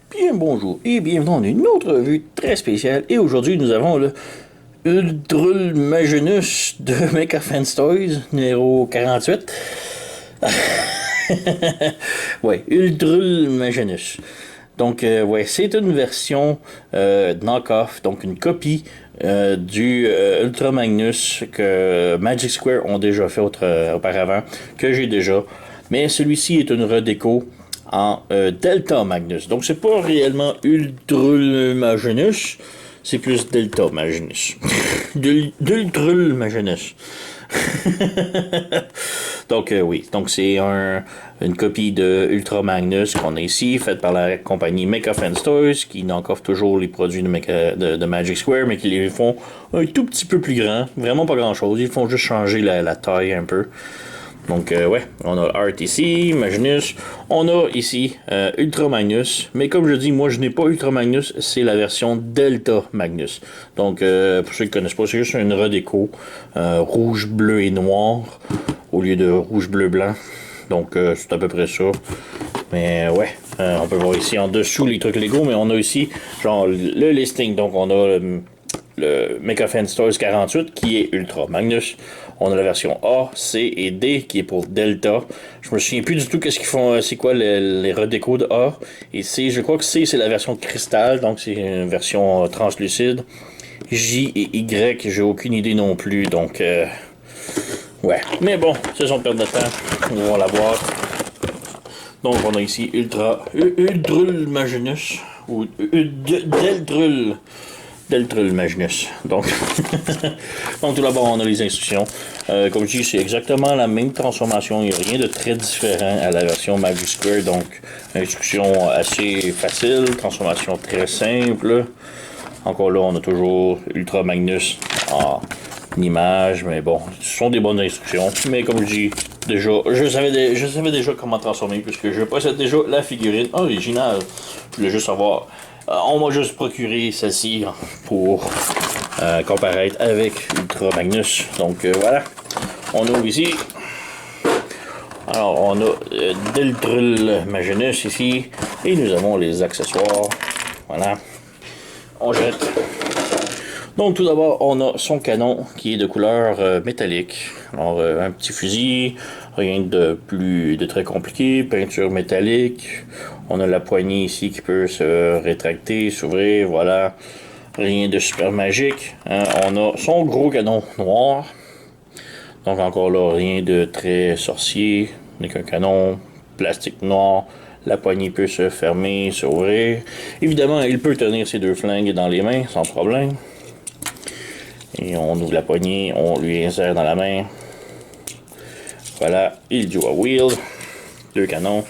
Bien bonjour et bienvenue dans une autre revue très spéciale. Et aujourd'hui, nous avons le Ultrul Maginus de Mecha Fans Toys, numéro 48. Ouais, Ultrul Maginus. Donc, ouais, c'est une version knock-off, donc une copie du Ultra Magnus que Magic Square ont déjà fait auparavant, que j'ai déjà. Mais celui-ci est une redéco en Delta Magnus. Donc, c'est pas réellement Ultrul Magnus, c'est plus Delta Magnus. D'Ultrul Magnus. Donc oui, donc c'est une copie de Ultra Magnus qu'on a ici, faite par la compagnie Mecha Fans Toys, qui n'encofre toujours les produits de Magic Square, mais qui les font un tout petit peu plus grands. Vraiment pas grand chose, ils font juste changer la taille un peu. Donc ouais, on a Art ici, Magnus, on a ici Ultra Magnus, mais comme je dis, moi je n'ai pas Ultra Magnus, c'est la version Delta Magnus. Donc pour ceux qui ne connaissent pas, c'est juste une redéco rouge, bleu et noir au lieu de rouge, bleu, blanc. Donc c'est à peu près ça. Mais ouais, on peut voir ici en dessous les trucs Lego, mais on a ici genre le listing. Donc on a le Mecha Fan Toys 48 qui est Ultra Magnus. On a la version A, C et D qui est pour Delta. Je me souviens plus du tout qu'est-ce qu'ils font, c'est quoi les redécos de A. Et C, je crois que C c'est la version cristal, donc c'est une version translucide. J et Y, j'ai aucune idée non plus, donc ouais. Mais bon, c'est son perte de temps. On va la voir. Donc on a ici Ultrul Magnus ou Deltrul Magnus. Donc, donc tout d'abord, on a les instructions. Comme je dis, c'est exactement la même transformation. Il n'y a rien de très différent à la version Magic Square. Donc, instruction assez facile, transformation très simple. Encore là, on a toujours Ultra Magnus en image, mais bon, ce sont des bonnes instructions. Mais comme je dis, déjà, je savais déjà comment transformer, puisque je possède déjà la figurine originale. Je voulais juste savoir. On m'a juste procuré celle-ci pour comparaître avec Ultra Magnus. Donc voilà. On ouvre ici. Alors on a Deltrul Magnus ici. Et nous avons les accessoires. Voilà. On jette. Donc tout d'abord, on a son canon qui est de couleur métallique. Alors un petit fusil, rien de très compliqué, peinture métallique. On a la poignée ici qui peut se rétracter, s'ouvrir, voilà. Rien de super magique. On a son gros canon noir. Donc encore là, rien de très sorcier. N'est qu'un canon plastique noir. La poignée peut se fermer, s'ouvrir. Évidemment, il peut tenir ses deux flingues dans les mains sans problème. Et on ouvre la poignée, on lui insère dans la main. Voilà, il joue à wield. Deux canons.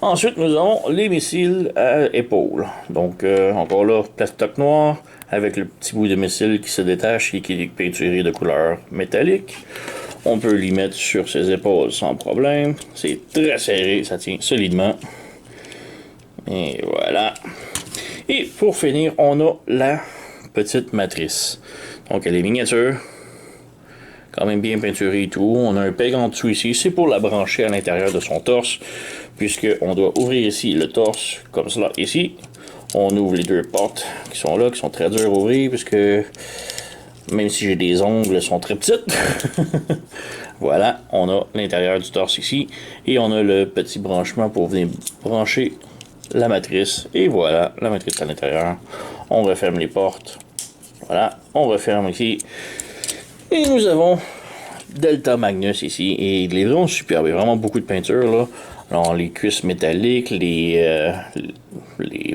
Ensuite, nous avons les missiles à épaule. Donc, encore là, plastoc noir, avec le petit bout de missile qui se détache et qui est peinturé de couleur métallique. On peut l'y mettre sur ses épaules sans problème. C'est très serré, ça tient solidement. Et voilà. Et pour finir, on a la petite matrice. Donc, elle est miniature. Quand même bien peinturée et tout. On a un peg en dessous ici. C'est pour la brancher à l'intérieur de son torse. Puisqu'on doit ouvrir ici le torse, comme cela ici. On ouvre les deux portes qui sont là, qui sont très dures à ouvrir. Puisque même si j'ai des ongles, elles sont très petites. Voilà, on a l'intérieur du torse ici. Et on a le petit branchement pour venir brancher la matrice. Et voilà, la matrice à l'intérieur. On referme les portes. Voilà, on referme ici. Et nous avons Delta Magnus ici. Et il est vraiment superbe. Il y a vraiment beaucoup de peinture là. Alors, les cuisses métalliques, les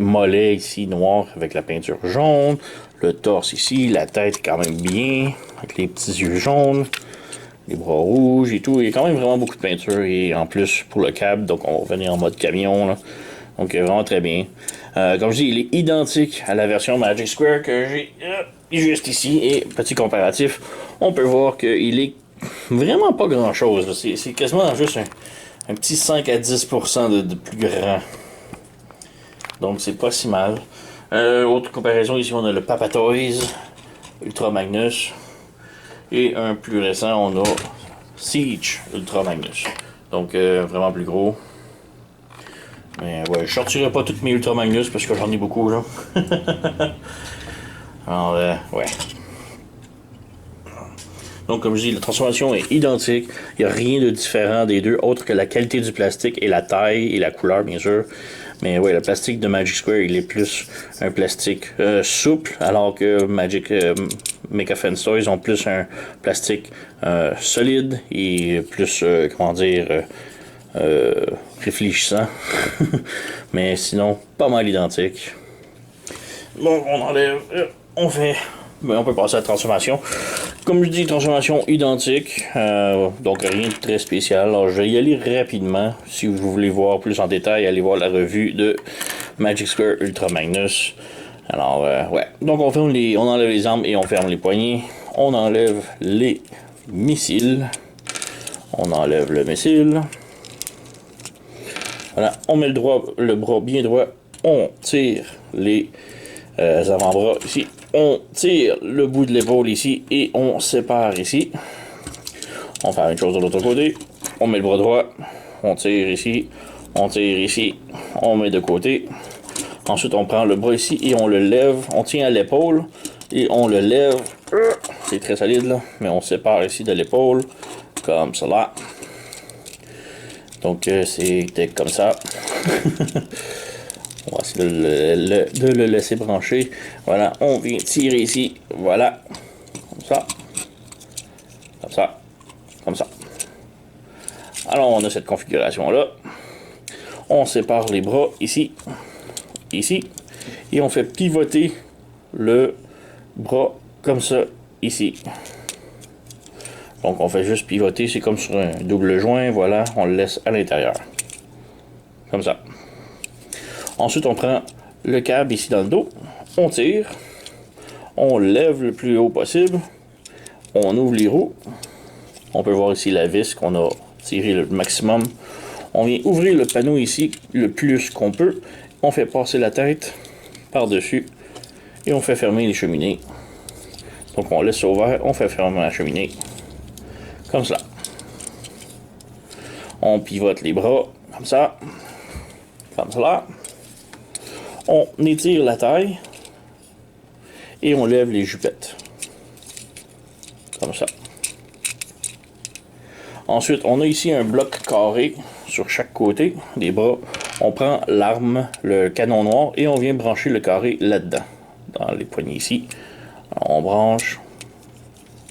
mollets ici noirs avec la peinture jaune. Le torse ici, la tête quand même bien. Avec les petits yeux jaunes. Les bras rouges et tout. Il y a quand même vraiment beaucoup de peinture. Et en plus, pour le câble, donc on va revenir en mode camion là. Donc vraiment très bien. Comme je dis, il est identique à la version Magic Square que j'ai juste ici. Et petit comparatif, on peut voir qu'il est vraiment pas grand chose. C'est quasiment juste un petit 5 à 10% de plus grand. Donc c'est pas si mal. Autre comparaison, ici on a le Papa Toys Ultra Magnus. Et un plus récent, on a Siege Ultra Magnus. Donc vraiment plus gros. Mais ouais, je sortirai pas toutes mes Ultra Magnus parce que j'en ai beaucoup là. Alors, ouais. Donc, comme je dis, la transformation est identique. Il n'y a rien de différent des deux, autre que la qualité du plastique et la taille et la couleur, bien sûr. Mais ouais, le plastique de Magic Square, il est plus un plastique souple, alors que Mecha Fans Toys ont plus un plastique solide et plus, comment dire, réfléchissant. Mais sinon, pas mal identique. Bon, on enlève, on fait... Ben, on peut passer à la transformation. Comme je dis, transformation identique. Donc rien de très spécial. Alors je vais y aller rapidement. Si vous voulez voir plus en détail, allez voir la revue de Magic Square Ultra Magnus. Alors ouais. Donc on enlève les armes et on ferme les poignées. On enlève les missiles. On enlève le missile. Voilà. On met le bras bien droit. On tire les avant-bras ici. On tire le bout de l'épaule ici et on sépare ici. On fait la même chose de l'autre côté. On met le bras droit. On tire ici. On tire ici. On met de côté. Ensuite, on prend le bras ici et on le lève. On tient à l'épaule et on le lève. C'est très solide là. Mais on sépare ici de l'épaule. Comme cela. Donc, c'était comme ça. On va essayer de le laisser brancher. Voilà, on vient tirer ici. Voilà. Comme ça. Comme ça. Comme ça. Alors, on a cette configuration-là. On sépare les bras ici. Ici. Et on fait pivoter le bras comme ça. Ici. Donc, on fait juste pivoter. C'est comme sur un double joint. Voilà, on le laisse à l'intérieur. Comme ça. Ensuite, on prend le câble ici dans le dos, on tire, on lève le plus haut possible, on ouvre les roues, on peut voir ici la vis qu'on a tiré le maximum, on vient ouvrir le panneau ici le plus qu'on peut, on fait passer la tête par-dessus et on fait fermer les cheminées. Donc on laisse ça ouvert, on fait fermer la cheminée, comme ça. On pivote les bras, comme ça, comme cela. On étire la taille et on lève les jupettes. Comme ça. Ensuite, on a ici un bloc carré sur chaque côté des bras. On prend l'arme, le canon noir, et on vient brancher le carré là-dedans. Dans les poignées ici. Alors, on branche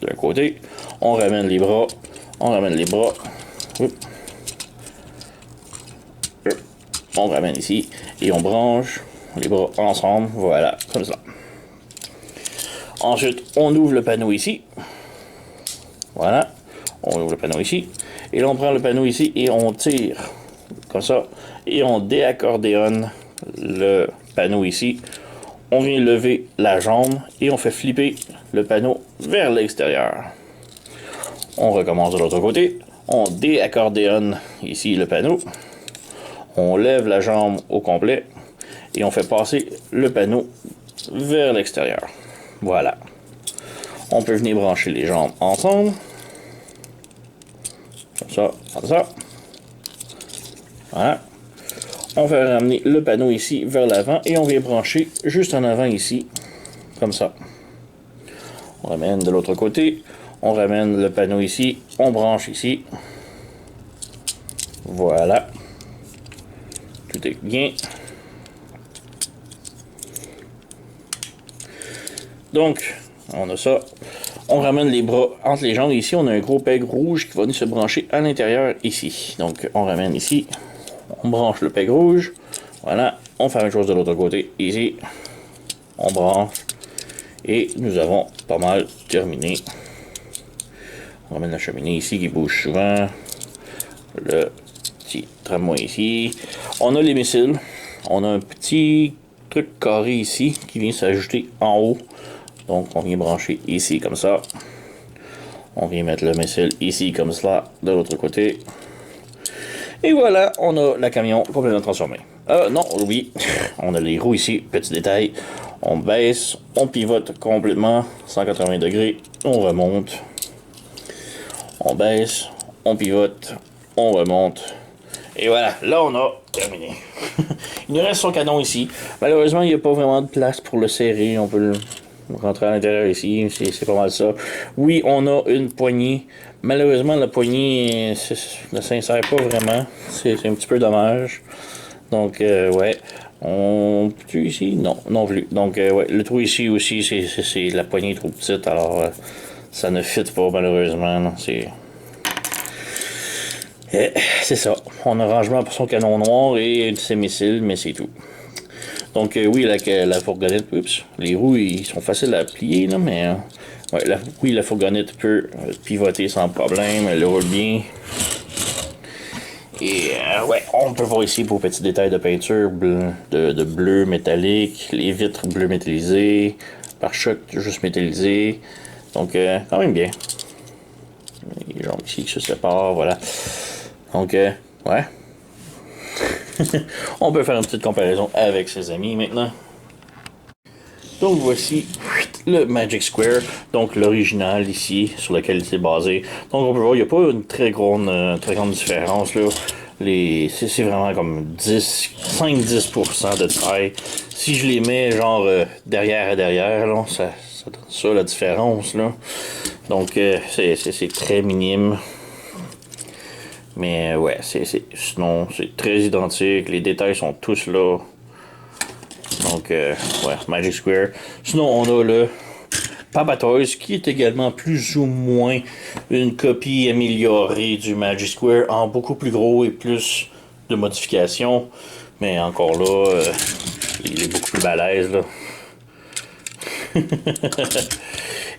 d'un côté. On ramène les bras. On ramène les bras. On ramène ici. Et on branche les bras ensemble, voilà, comme ça. Ensuite, on ouvre le panneau ici. Voilà, on ouvre le panneau ici. Et là, on prend le panneau ici et on tire, comme ça. Et on déaccordéonne le panneau ici. On vient lever la jambe et on fait flipper le panneau vers l'extérieur. On recommence de l'autre côté. On déaccordéonne ici le panneau. On lève la jambe au complet. Et on fait passer le panneau vers l'extérieur. Voilà. On peut venir brancher les jambes ensemble. Comme ça, comme ça. Voilà. On fait ramener le panneau ici vers l'avant et on vient brancher juste en avant ici. Comme ça. On ramène de l'autre côté. On ramène le panneau ici. On branche ici. Voilà. Tout est bien. Donc, on a ça. On ramène les bras entre les jambes. Ici, on a un gros peg rouge qui va venir se brancher à l'intérieur ici. Donc, on ramène ici. On branche le peg rouge. Voilà. On fait la même chose de l'autre côté. Ici. On branche. Et nous avons pas mal terminé. On ramène la cheminée ici qui bouge souvent. Le petit tramway ici. On a les missiles. On a un petit truc carré ici qui vient s'ajouter en haut. Donc, on vient brancher ici comme ça. On vient mettre le missile ici comme cela, de l'autre côté. Et voilà, on a la camion complètement transformée. Non, oui, on a les roues ici, petit détail. On baisse, on pivote complètement, 180 degrés, on remonte. On baisse, on pivote, on remonte. Et voilà, là on a terminé. Il nous reste son canon ici. Malheureusement, il n'y a pas vraiment de place pour le serrer. On peut le rentrer à l'intérieur ici. C'est pas mal ça. Oui, on a une poignée. Malheureusement, la poignée ne s'insère pas vraiment. C'est un petit peu dommage. Donc, ouais. On peut ici? Non, non plus. Donc, ouais, le trou ici aussi, c'est la poignée trop petite. Alors, ça ne fit pas malheureusement. C'est ça. On a un rangement pour son canon noir et ses missiles, mais c'est tout. Donc, oui, la fourgonnette, oups, les roues, ils sont faciles à plier, là, mais ouais, oui, la fourgonnette peut pivoter sans problème, elle roule bien. Et ouais, on peut voir ici pour petits détails de peinture de bleu métallique, les vitres bleu métallisées, pare-choc juste métallisé. Donc, quand même bien. Les jambes ici qui se séparent, voilà. Donc, ouais. On peut faire une petite comparaison avec ses amis maintenant. Donc voici le Magic Square, donc l'original ici, sur lequel c'est basé. Donc on peut voir, il n'y a pas une très grande différence là. C'est vraiment comme 5-10% de taille. Si je les mets genre derrière à derrière, là, ça donne ça la différence là. Donc c'est très minime. Mais ouais, sinon c'est très identique, les détails sont tous là. Donc, ouais, Magic Square. Sinon, on a le Papa Toys, qui est également plus ou moins une copie améliorée du Magic Square, en beaucoup plus gros et plus de modifications. Mais encore là, il est beaucoup plus balèze, là.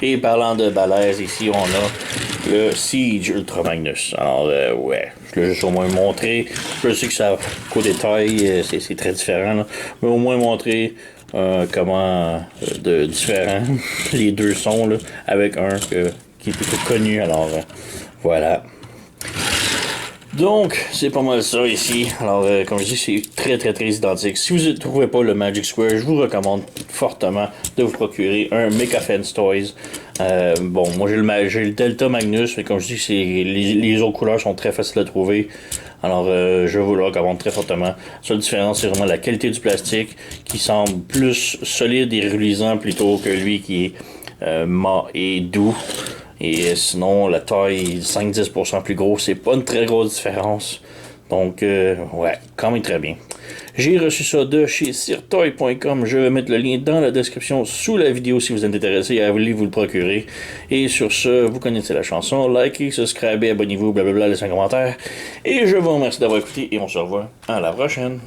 Et parlant de balèze, ici, on a le Siege Ultra Magnus. Alors, ouais, je l'ai juste au moins montré. Je sais que ça, qu'au détail, c'est très différent, là. Mais au moins montrer comment de différents les deux sont, là, avec un qui est plutôt connu. Alors, voilà. Donc, c'est pas mal ça ici. Alors, comme je dis, c'est très identique. Si vous ne trouvez pas le Magic Square, je vous recommande fortement de vous procurer un Mecha Fence Toys. Bon, moi j'ai le Delta Magnus, mais comme je dis, les autres couleurs sont très faciles à trouver. Alors, je vous le recommande très fortement. La seule différence, c'est vraiment la qualité du plastique, qui semble plus solide et reluisant plutôt que lui qui est mat et doux. Et sinon, la taille 5-10% plus gros, c'est pas une très grosse différence. Donc, ouais, quand même très bien. J'ai reçu ça de chez sirtoy.com. Je vais mettre le lien dans la description sous la vidéo si vous êtes intéressé à aller vous le procurer. Et sur ce, vous connaissez la chanson. Likez, subscribez, abonnez-vous, blablabla, laissez un commentaire. Et je vous remercie d'avoir écouté et on se revoit à la prochaine.